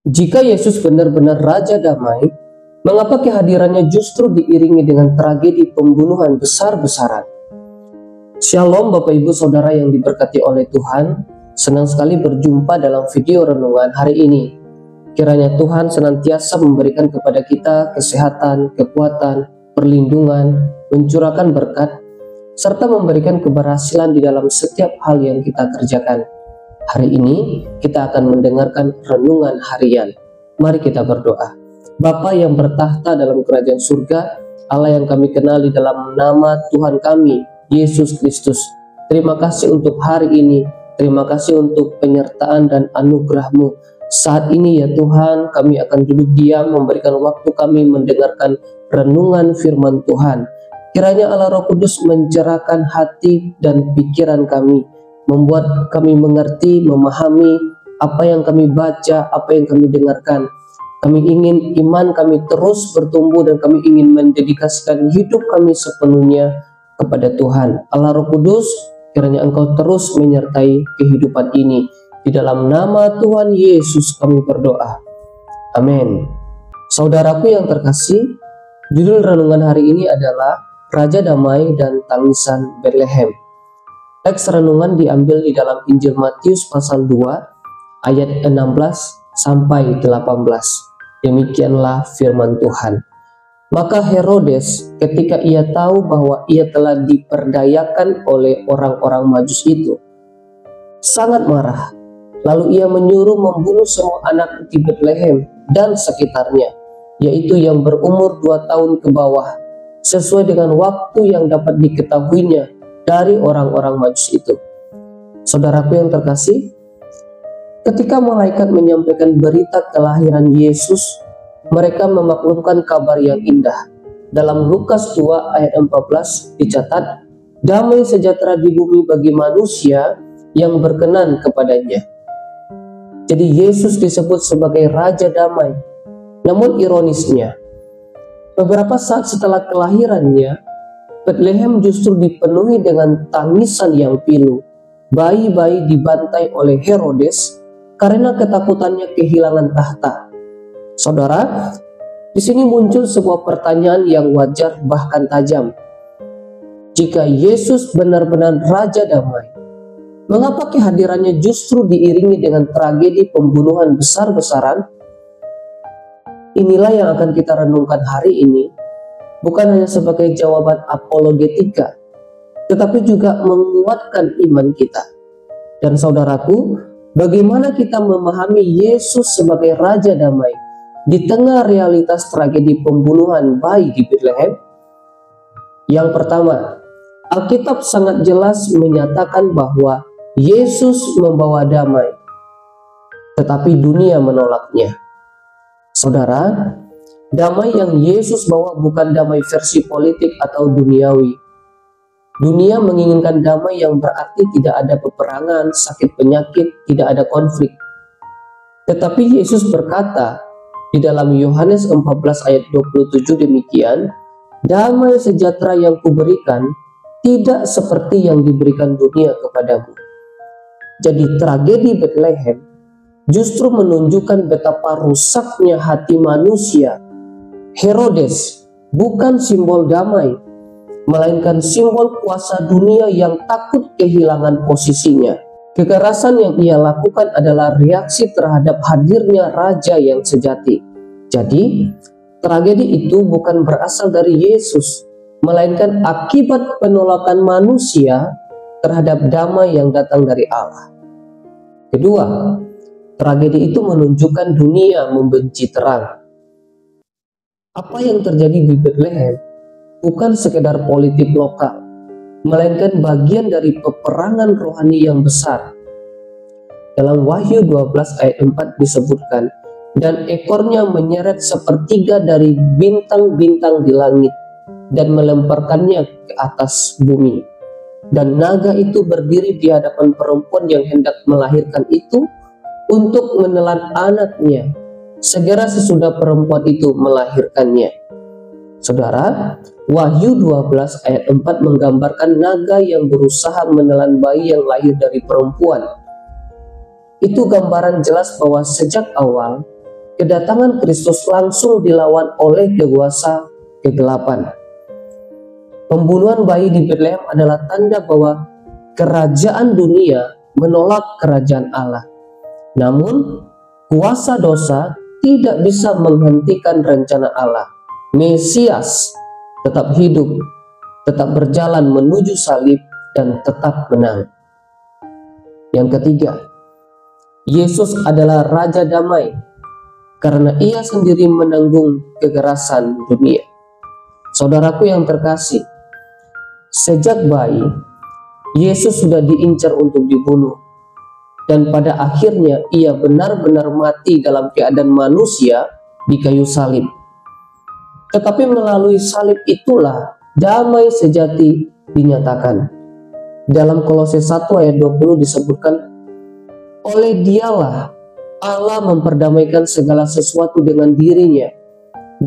Jika Yesus benar-benar Raja Damai, mengapa kehadirannya justru diiringi dengan tragedi pembunuhan besar-besaran? Shalom Bapak Ibu Saudara yang diberkati oleh Tuhan, senang sekali berjumpa dalam video renungan hari ini. Kiranya Tuhan senantiasa memberikan kepada kita kesehatan, kekuatan, perlindungan, mencurahkan berkat, serta memberikan keberhasilan di dalam setiap hal yang kita kerjakan. Hari ini kita akan mendengarkan renungan harian. Mari kita berdoa. Bapa yang bertahta dalam kerajaan surga, Allah yang kami kenal di dalam nama Tuhan kami, Yesus Kristus. Terima kasih untuk hari ini. Terima kasih untuk penyertaan dan anugerah-Mu. Saat ini ya Tuhan, kami akan duduk diam memberikan waktu kami mendengarkan renungan firman Tuhan. Kiranya Allah Roh Kudus mencerahkan hati dan pikiran kami, membuat kami mengerti, memahami apa yang kami baca, apa yang kami dengarkan. Kami ingin iman kami terus bertumbuh dan kami ingin mendedikasikan hidup kami sepenuhnya kepada Tuhan. Allah Roh Kudus, kiranya Engkau terus menyertai kehidupan ini. Di dalam nama Tuhan Yesus kami berdoa. Amin. Saudaraku yang terkasih, judul renungan hari ini adalah Raja Damai dan Tangisan Betlehem. Teks renungan diambil di dalam Injil Matius pasal 2 ayat 16 sampai 18. Demikianlah firman Tuhan. Maka Herodes ketika ia tahu bahwa ia telah diperdayakan oleh orang-orang Majus itu, sangat marah. Lalu ia menyuruh membunuh semua anak di Betlehem dan sekitarnya, yaitu yang berumur 2 tahun ke bawah, sesuai dengan waktu yang dapat diketahuinya dari orang-orang Majus itu. Saudaraku yang terkasih, ketika malaikat menyampaikan berita kelahiran Yesus, mereka memaklumkan kabar yang indah. Dalam Lukas 2 ayat 14 dicatat, damai sejahtera di bumi bagi manusia yang berkenan kepadanya. Jadi Yesus disebut sebagai Raja Damai. Namun ironisnya, beberapa saat setelah kelahirannya, Betlehem justru dipenuhi dengan tangisan yang pilu. Bayi-bayi dibantai oleh Herodes karena ketakutannya kehilangan tahta. Saudara, di sini muncul sebuah pertanyaan yang wajar bahkan tajam. Jika Yesus benar-benar Raja Damai, mengapa kehadirannya justru diiringi dengan tragedi pembunuhan besar-besaran? Inilah yang akan kita renungkan hari ini, bukan hanya sebagai jawaban apologetika, tetapi juga menguatkan iman kita. Dan saudaraku, bagaimana kita memahami Yesus sebagai Raja Damai di tengah realitas tragedi pembunuhan bayi di Betlehem? Yang pertama, Alkitab sangat jelas menyatakan bahwa Yesus membawa damai, tetapi dunia menolaknya. Saudara, damai yang Yesus bawa bukan damai versi politik atau duniawi. Dunia menginginkan damai yang berarti tidak ada peperangan, sakit penyakit, tidak ada konflik. Tetapi Yesus berkata di dalam Yohanes 14 ayat 27 demikian, damai sejahtera yang kuberikan tidak seperti yang diberikan dunia kepadamu. Jadi tragedi Betlehem justru menunjukkan betapa rusaknya hati manusia. Herodes bukan simbol damai, melainkan simbol kuasa dunia yang takut kehilangan posisinya. Kekerasan yang ia lakukan adalah reaksi terhadap hadirnya raja yang sejati. Jadi, tragedi itu bukan berasal dari Yesus, melainkan akibat penolakan manusia terhadap damai yang datang dari Allah. Kedua, tragedi itu menunjukkan dunia membenci terang. Apa yang terjadi di Betlehem bukan sekedar politik lokal, melainkan bagian dari peperangan rohani yang besar. Dalam Wahyu 12 ayat 4 disebutkan, dan ekornya menyeret sepertiga dari bintang-bintang di langit dan melemparkannya ke atas bumi. Dan naga itu berdiri di hadapan perempuan yang hendak melahirkan itu untuk menelan anaknya segera sesudah perempuan itu melahirkannya. Saudara, Wahyu 12 ayat 4 menggambarkan naga yang berusaha menelan bayi yang lahir dari perempuan. Itu gambaran jelas bahwa sejak awal kedatangan Kristus langsung dilawan oleh kuasa kegelapan. Pembunuhan bayi di Betlehem adalah tanda bahwa kerajaan dunia menolak kerajaan Allah. Namun, kuasa dosa tidak bisa menghentikan rencana Allah. Mesias tetap hidup, tetap berjalan menuju salib, dan tetap menang. Yang ketiga, Yesus adalah Raja Damai karena ia sendiri menanggung kekerasan dunia. Saudaraku yang terkasih, sejak bayi, Yesus sudah diincar untuk dibunuh. Dan pada akhirnya ia benar-benar mati dalam keadaan manusia di kayu salib. Tetapi melalui salib itulah damai sejati dinyatakan. Dalam Kolose 1 ayat 20 disebutkan, oleh dialah Allah memperdamaikan segala sesuatu dengan dirinya,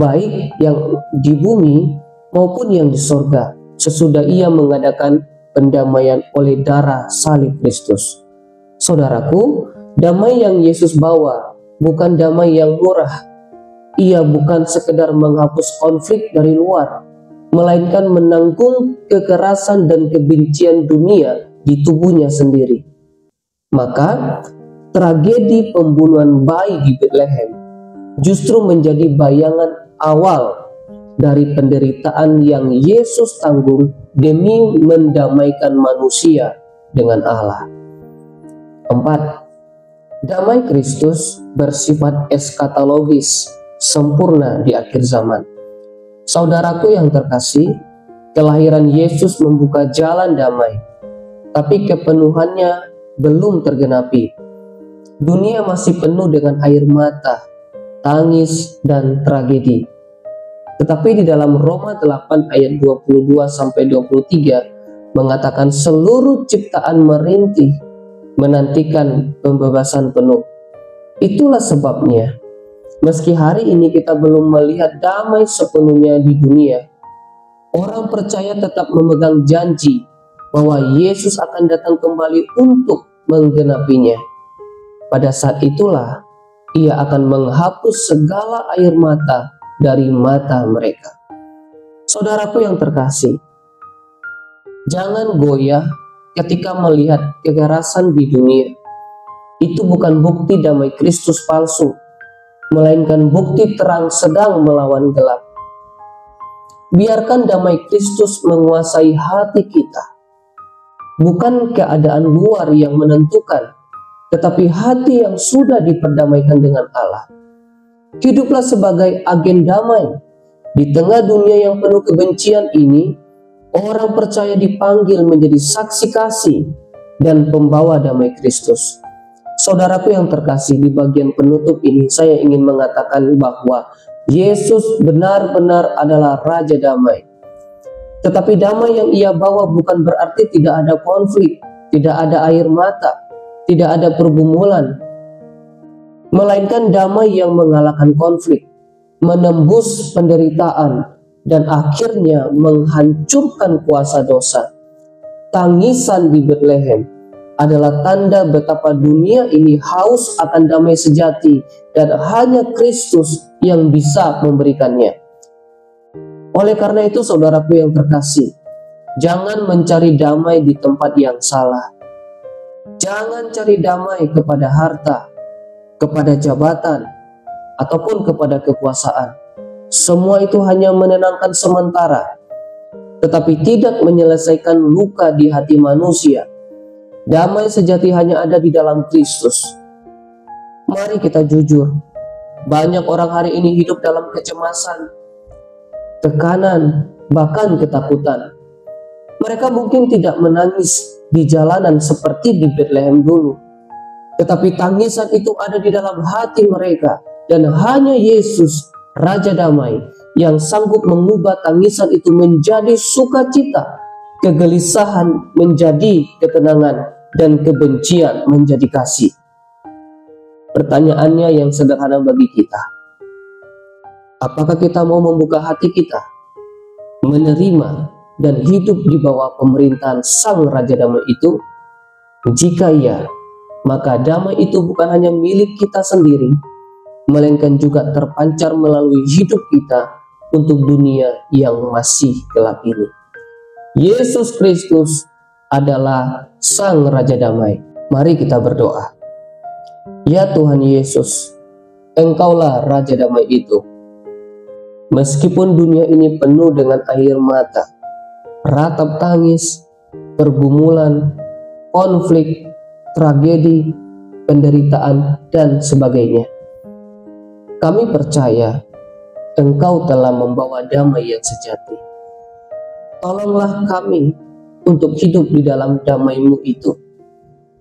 baik yang di bumi maupun yang di sorga, sesudah ia mengadakan pendamaian oleh darah salib Kristus. Saudaraku, damai yang Yesus bawa bukan damai yang murah. Ia bukan sekedar menghapus konflik dari luar, melainkan menanggung kekerasan dan kebencian dunia di tubuhnya sendiri. Maka, tragedi pembunuhan bayi di Betlehem justru menjadi bayangan awal dari penderitaan yang Yesus tanggung demi mendamaikan manusia dengan Allah. 4. Damai Kristus bersifat eskatologis, sempurna di akhir zaman. Saudaraku yang terkasih, kelahiran Yesus membuka jalan damai, tapi kepenuhannya belum tergenapi. Dunia masih penuh dengan air mata, tangis, dan tragedi. Tetapi di dalam Roma 8 ayat 22-23 mengatakan seluruh ciptaan merintih menantikan pembebasan penuh. Itulah sebabnya, meski hari ini kita belum melihat damai sepenuhnya di dunia, orang percaya tetap memegang janji bahwa Yesus akan datang kembali untuk menggenapinya. Pada saat itulah ia akan menghapus segala air mata dari mata mereka. Saudaraku yang terkasih, jangan goyah ketika melihat kekerasan di dunia. Itu bukan bukti damai Kristus palsu, melainkan bukti terang sedang melawan gelap. Biarkan damai Kristus menguasai hati kita. Bukan keadaan luar yang menentukan, tetapi hati yang sudah diperdamaikan dengan Allah. Hiduplah sebagai agen damai. Di tengah dunia yang penuh kebencian ini, orang percaya dipanggil menjadi saksi kasih dan pembawa damai Kristus. Saudaraku yang terkasih, di bagian penutup ini saya ingin mengatakan bahwa Yesus benar-benar adalah Raja Damai. Tetapi damai yang ia bawa bukan berarti tidak ada konflik, tidak ada air mata, tidak ada pergumulan, melainkan damai yang mengalahkan konflik, menembus penderitaan, dan akhirnya menghancurkan kuasa dosa. Tangisan di Betlehem adalah tanda betapa dunia ini haus akan damai sejati, dan hanya Kristus yang bisa memberikannya. Oleh karena itu, saudaraku yang terkasih, jangan mencari damai di tempat yang salah. Jangan cari damai kepada harta, kepada jabatan, ataupun kepada kekuasaan. Semua itu hanya menenangkan sementara, tetapi tidak menyelesaikan luka di hati manusia. Damai sejati hanya ada di dalam Kristus. Mari kita jujur, banyak orang hari ini hidup dalam kecemasan, tekanan, bahkan ketakutan. Mereka mungkin tidak menangis di jalanan seperti di Betlehem dulu, tetapi tangisan itu ada di dalam hati mereka, dan hanya Yesus, Raja Damai, yang sanggup mengubah tangisan itu menjadi sukacita, kegelisahan menjadi ketenangan, dan kebencian menjadi kasih. Pertanyaannya yang sederhana bagi kita, apakah kita mau membuka hati kita, menerima dan hidup di bawah pemerintahan Sang Raja Damai itu? Jika iya, maka damai itu bukan hanya milik kita sendiri, melainkan juga terpancar melalui hidup kita untuk dunia yang masih gelap ini. Yesus Kristus adalah Sang Raja Damai. Mari kita berdoa. Ya Tuhan Yesus, Engkaulah Raja Damai itu. Meskipun dunia ini penuh dengan air mata, ratap tangis, pergumulan, konflik, tragedi, penderitaan, dan sebagainya, kami percaya Engkau telah membawa damai yang sejati. Tolonglah kami untuk hidup di dalam damai-Mu itu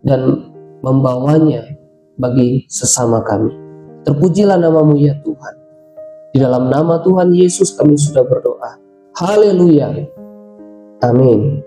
dan membawanya bagi sesama kami. Terpujilah nama-Mu ya Tuhan. Di dalam nama Tuhan Yesus kami sudah berdoa. Haleluya. Amin.